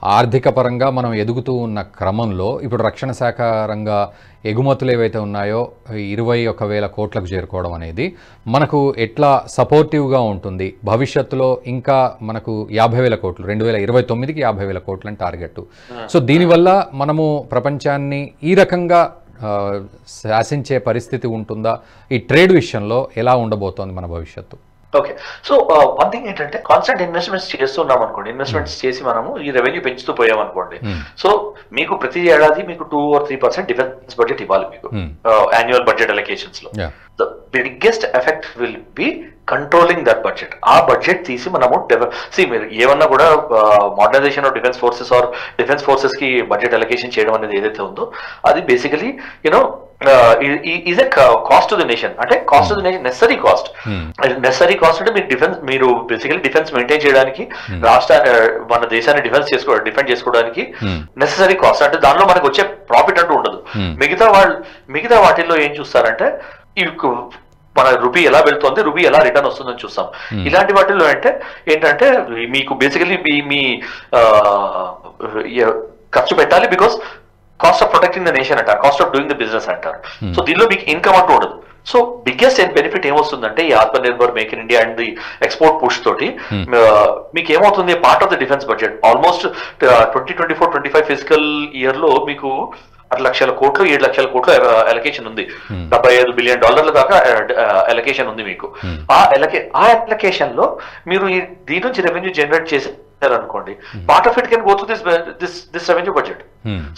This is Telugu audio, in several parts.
ఆర్థిక పరంగా మనం ఎదుగుతూ ఉన్న క్రమంలో ఇప్పుడు రక్షణ శాఖ రంగ ఎగుమతులు ఏవైతే ఉన్నాయో 21,000 కోట్లకు చేరుకోవడం అనేది మనకు ఎట్లా సపోర్టివ్గా ఉంటుంది? భవిష్యత్తులో ఇంకా మనకు 50,000 కోట్లు 2029కి 50,000 కోట్లు అని టార్గెట్. సో దీనివల్ల మనము ప్రపంచాన్ని ఈ రకంగా శాసించే పరిస్థితి ఉంటుందా? ఈ ట్రేడ్ విషయంలో ఎలా ఉండబోతోంది మన భవిష్యత్తు? ఓకే, సో వన్ థింగ్ ఏంటంటే కాన్స్టెంట్ ఇన్వెస్ట్మెంట్స్ చేస్తున్నాం అనుకోండి, ఇన్వెస్ట్మెంట్స్ చేసి మనము ఈ రెవెన్యూ పెంచుతూ పోయాం అనుకోండి. సో మీకు ప్రతి ఏడాది మీకు 2 or 3% డిఫెన్స్ బడ్జెట్ ఇవ్వాలి మీకు యాన్యువల్ బడ్జెట్ అలొకేషన్స్ లో. The biggest effect will be controlling that budget. ఆ బడ్జెట్ తీసి మనము మీరు ఏమన్నా కూడా modernisation of defence forces or defence forces కి బడ్జెట్ అలొకేషన్ చేయడం అనేది ఏదైతే ఉందో అది basically you know is a cost to the nation. అంటే cost to the nation necessary cost. అంటే మీరు మీరు బేసికలీ డిఫెన్స్ మెయింటైన్ చేయడానికి మన దేశాన్ని డిఫెండ్ చేసుకోవడానికి నెసరీ కాస్ట్. అంటే దానిలో మనకు వచ్చే ప్రాఫిట్ అంటూ ఉండదు. మిగతా వాటిల్లో ఏం చూస్తారంటే మన రూపీ ఎలా వెళ్తుంది, రూపీ ఎలా రిటర్న్ వస్తుందని చూస్తాం. ఇలాంటి వాటిల్లో అంటే ఏంటంటే మీకు బేసికలీ మీ ఖర్చు పెట్టాలి because cost of protecting the nation అంటారు, cost of doing the business అంటారు. సో దీనిలో మీకు ఇన్కమ్ అంటూ ఉండదు. సో బిగ్గెస్ట్ బెనిఫిట్ ఏమొస్తుందంటే ఈ ఆత్మ nirbhar make in India and the export push తోటి మీకు ఏమవుతుంది, part of the defence budget almost 2024-25 physical year లో మీకు 6 లక్షల కోట్లు 7 లక్షల కోట్లు అలొకేషన్ ఉంది. $75 బిలియన్ దాకా అలొకేషన్ ఉంది మీకు. ఆ అలొకేషన్ లో మీరు దీని నుంచి రెవెన్యూ జనరేట్ చేశారనుకోండి, part of it can go to this revenue budget.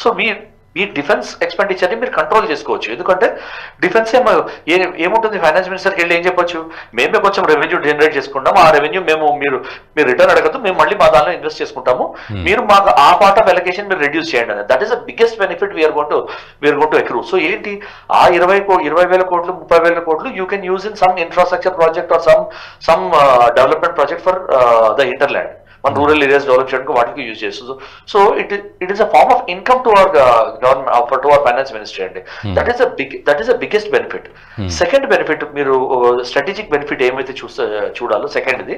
So me defence expenditure ని మీరు కంట్రోల్ చేసుకోవచ్చు. ఎందుకంటే డిఫెన్స్ ఏముంటుంది, ఫైనాన్స్ మినిస్టర్కి వెళ్ళి ఏం చెప్పొచ్చు, మేమే కొంచెం రెవెన్యూ జనరేట్ చేసుకుంటాం, ఆ రెవెన్యూ మీరు రిటర్న్ అడగదు, మేము మళ్ళీ మా దానిలో ఇన్వెస్ట్ చేసుకుంటాము, మీరు మాకు ఆ పార్ట్ ఆఫ్ అలొకేషన్ మీరు రెడ్యూస్ చేయండి అనేది. That is the biggest benefit we are gonna accrue. So ఏంటి ఆ 20,000 కోట్లు 30,000 కోట్లు you can use in some infrastructure project or some development project for the hinterland. మన రూరల్ ఏరియాస్ డెవలప్ చేయడానికి వాటికి యూజ్ చేస్తుంది. So it is a form of income to our government, to our finance ministry అండి. That is the biggest benefit. Second benefit, మీరు స్ట్రాటజిక్ బెనిఫిట్ ఏమైతే చూడాలో సెకండ్ది,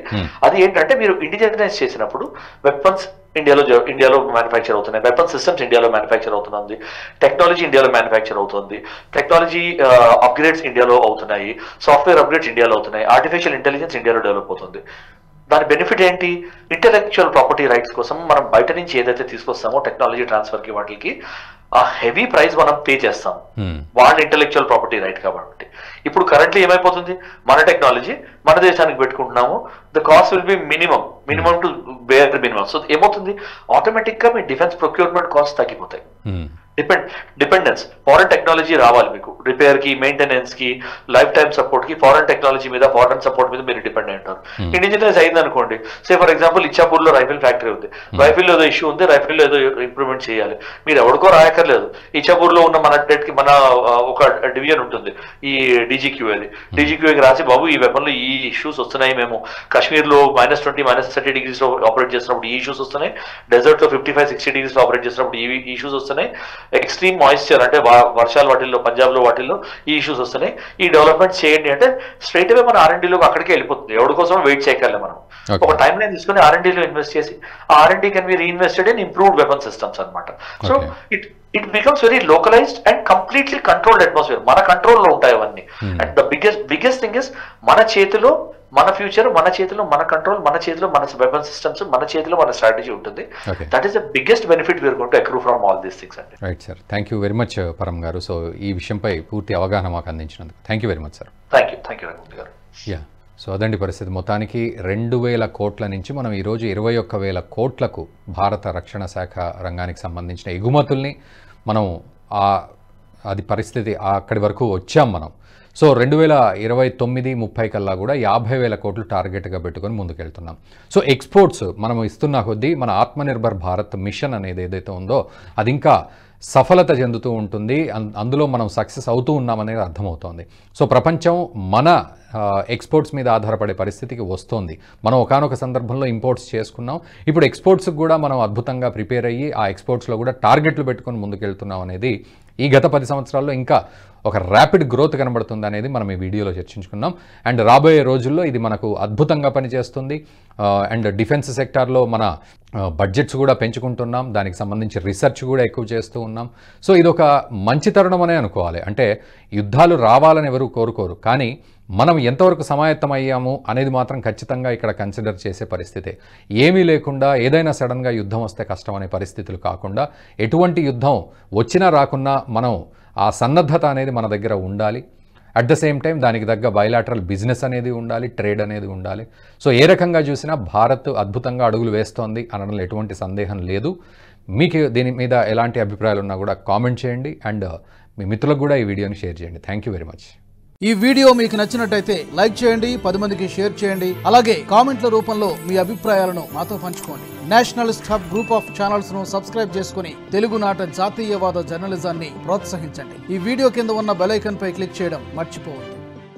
అది ఏంటంటే మీరు ఇండిజినైజ్ చేసినప్పుడు వెపన్స్ ఇండియాలో మ్యానుఫ్యాక్చర్ అవుతున్నాయి, వెపన్ సిస్టమ్స్ ఇండియాలో మ్యానుఫ్యాక్చర్ అవుతుంది, టెక్నాలజీ ఇండియాలో మ్యానుఫ్యాక్చర్ అవుతుంది, టెక్నాలజీ అప్గ్రేడ్స్ ఇండియాలో అవుతున్నాయి, సాఫ్ట్వేర్ అప్గ్రేడ్స్ ఇండియాలో అవుతున్నాయి, ఆర్టిఫిషియల్ ఇంటెలిజెన్స్ ఇండియాలో డెవలప్ అవుతుంది. దాని బెనిఫిట్ ఏంటి, ఇంటెలెక్చువల్ ప్రాపర్టీ రైట్స్ కోసం మనం బయట నుంచి ఏదైతే తీసుకొస్తామో టెక్నాలజీ ట్రాన్స్ఫర్ కి వాటికి ఆ హెవీ ప్రైస్ మనం పే చేస్తాం, వాళ్ళ ఇంటెలెక్చువల్ ప్రాపర్టీ రైట్ కాబట్టి. ఇప్పుడు కరెంట్లీ ఏమైపోతుంది, మన టెక్నాలజీ మన దేశానికి పెట్టుకుంటున్నాము, the cost will be minimum to bear minimum. So ఏమవుతుంది, ఆటోమేటిక్ గా మీ డిఫెన్స్ ప్రొక్యూర్మెంట్ కాస్ట్ తగ్గిపోతాయి. డిపెండెన్స్ ఫారెన్ టెక్నాలజీ రావాలి మీకు, రిపేర్ కి, మెయింటెనెన్స్ కి, లైఫ్ టైమ్ సపోర్ట్ కి ఫారెన్ టెక్నాలజీ మీద, ఫారెన్ సపోర్ట్ మీద మీరు డిపెండ్ అయి ఉంటారు. ఇండిజినైజ్ అయింది అనుకోండి, సే ఫర్ ఎగ్జాంపుల్ ఇచ్చాపూర్ లో రైఫిల్ ఫ్యాక్టరీ ఉంది, రైఫిల్ ఏదో ఇష్యూ ఉంది, రైఫిల్ ఏదో ఇంప్రూవ్మెంట్ చేయాలి, మీరు ఎవరికో రాయక్కర్లేదు, ఇచ్చాపూర్ లో ఉన్న మన ఒక డివిజన్ ఉంటుంది ఈ డీజీక్యూకి రాసి, బాబు ఈ వెపన్ లో ఈ ఇష్యూస్ వస్తున్నాయి, మేము కాశ్మీర్ లో -20 -30 డిగ్రీస్ లో ఆపరేట్ చేసినప్పుడు ఈ ఇష్యూస్ వస్తున్నాయి, డెజర్ట్ లో 55-60 డిగ్రీస్ లో ఆపరేట్ చేసినప్పుడు ఈ ఇష్యూస్ వస్తున్నాయి, ఎక్స్ట్రీమ్ మాయిశ్చర్ అంటే వర్షాలు వాటిల్లో పంజాబ్ లో వాటిల్లో ఈ ఇష్యూస్ వస్తున్నాయి, ఈ డెవలప్మెంట్ చేయండి అంటే స్ట్రైట్ అవే మన R&Dలోకి అక్కడికే వెళ్ళిపోతుంది. ఎవరి కోసం వెయిట్ చేయగలం మనం. ఒక టైం లైన్ తీసుకుని R&Dలో ఇన్వెస్ట్ చేసి ఆ R&D can be reinvested in improved weapon systems అనమాట. So it becomes very localised and completely controlled atmosphere. మన కంట్రోల్లో ఉంటాయి అవన్నీ. And the biggest thing is మన చేతిలో మన ఫ్యూచర్, మన చేతిలో మన కంట్రోల్, మన చేతిలో మన వెపన్ సిస్టమ్స్, మన చేతిలో మన స్ట్రాటజీ ఉంటుంది. That is the biggest benefit we're going to accrue from all these things అండి. Right sir, thank you very much Param గారు. సో ఈ విషయంపై పూర్తి అవగాహన మాకు అందించినందుకు thank you very much sir. Thank you Raghumurthy గారు. యా, సో అదండి పరిస్థితి. మొత్తానికి 2,000 కోట్ల నుంచి మనం ఈరోజు 21,000 కోట్లకు భారత రక్షణ శాఖ రంగానికి సంబంధించిన ఎగుమతుల్ని మనం అది పరిస్థితి అక్కడి వరకు వచ్చాం మనం. సో 2029-30 కల్లా కూడా 50,000 కోట్లు టార్గెట్గా పెట్టుకొని ముందుకెళ్తున్నాం. సో ఎక్స్పోర్ట్స్ మనం ఇస్తున్న కొద్దీ మన ఆత్మనిర్భర్ భారత్ మిషన్ అనేది ఏదైతే ఉందో అది ఇంకా సఫలత చెందుతూ ఉంటుంది, అందులో మనం సక్సెస్ అవుతూ ఉన్నామనేది అర్థమవుతోంది. సో ప్రపంచం మన ఎక్స్పోర్ట్స్ మీద ఆధారపడే పరిస్థితికి వస్తోంది. మనం ఒకానొక సందర్భంలో ఇంపోర్ట్స్ చేసుకున్నాం, ఇప్పుడు ఎక్స్పోర్ట్స్కి కూడా మనం అద్భుతంగా ప్రిపేర్ అయ్యి ఆ ఎక్స్పోర్ట్స్లో కూడా టార్గెట్లు పెట్టుకొని ముందుకెళ్తున్నాం అనేది ఈ గత 10 సంవత్సరాల్లో ఇంకా ఒక ర్యాపిడ్ గ్రోత్ కనబడుతుంది అనేది మనం ఈ వీడియోలో చర్చించుకున్నాం. అండ్ రాబోయే రోజుల్లో ఇది మనకు అద్భుతంగా పనిచేస్తుంది. అండ్ డిఫెన్స్ సెక్టార్లో మన బడ్జెట్స్ కూడా పెంచుకుంటున్నాం, దానికి సంబంధించి రీసెర్చ్ కూడా ఎక్కువ చేస్తూ ఉన్నాం. సో ఇదొక మంచి తరుణం అనే అనుకోవాలి. అంటే యుద్ధాలు రావాలని ఎవరు కోరుకోరు, కానీ మనం ఎంతవరకు సమాయత్తం అయ్యాము అనేది మాత్రం ఖచ్చితంగా ఇక్కడ కన్సిడర్ చేసే పరిస్థితే. ఏమీ లేకుండా ఏదైనా సడన్గా యుద్ధం వస్తే కష్టం అనే పరిస్థితులు కాకుండా, ఎటువంటి యుద్ధం వచ్చినా రాకున్నా మనం ఆ సన్నద్ధత అనేది మన దగ్గర ఉండాలి. అట్ ద సేమ్ టైం దానికి తగ్గ బయలాటరల్ బిజినెస్ అనేది ఉండాలి, ట్రేడ్ అనేది ఉండాలి. సో ఏ రకంగా చూసినా భారత్ అద్భుతంగా అడుగులు వేస్తోంది అనడంలో ఎటువంటి సందేహం లేదు. మీకు దీని మీద ఎలాంటి అభిప్రాయాలు ఉన్నా కూడా కామెంట్ చేయండి, అండ్ మీ మిత్రులకు కూడా ఈ వీడియోని షేర్ చేయండి. Thank you very much. ఈ వీడియో మీకు నచ్చినట్టయితే లైక్ చేయండి, 10 మందికి షేర్ చేయండి. అలాగే కామెంట్ల రూపంలో మీ అభిప్రాయాలను మాతో పంచుకోండి. Nationalist hub group of channels ను సబ్స్క్రైబ్ చేసుకుని తెలుగునాట జాతీయవాద జర్నలిజాన్ని ప్రోత్సహించండి. ఈ వీడియో కింద ఉన్న బెల్ ఐకాన్ పై క్లిక్ చేయడం మర్చిపోవద్దు.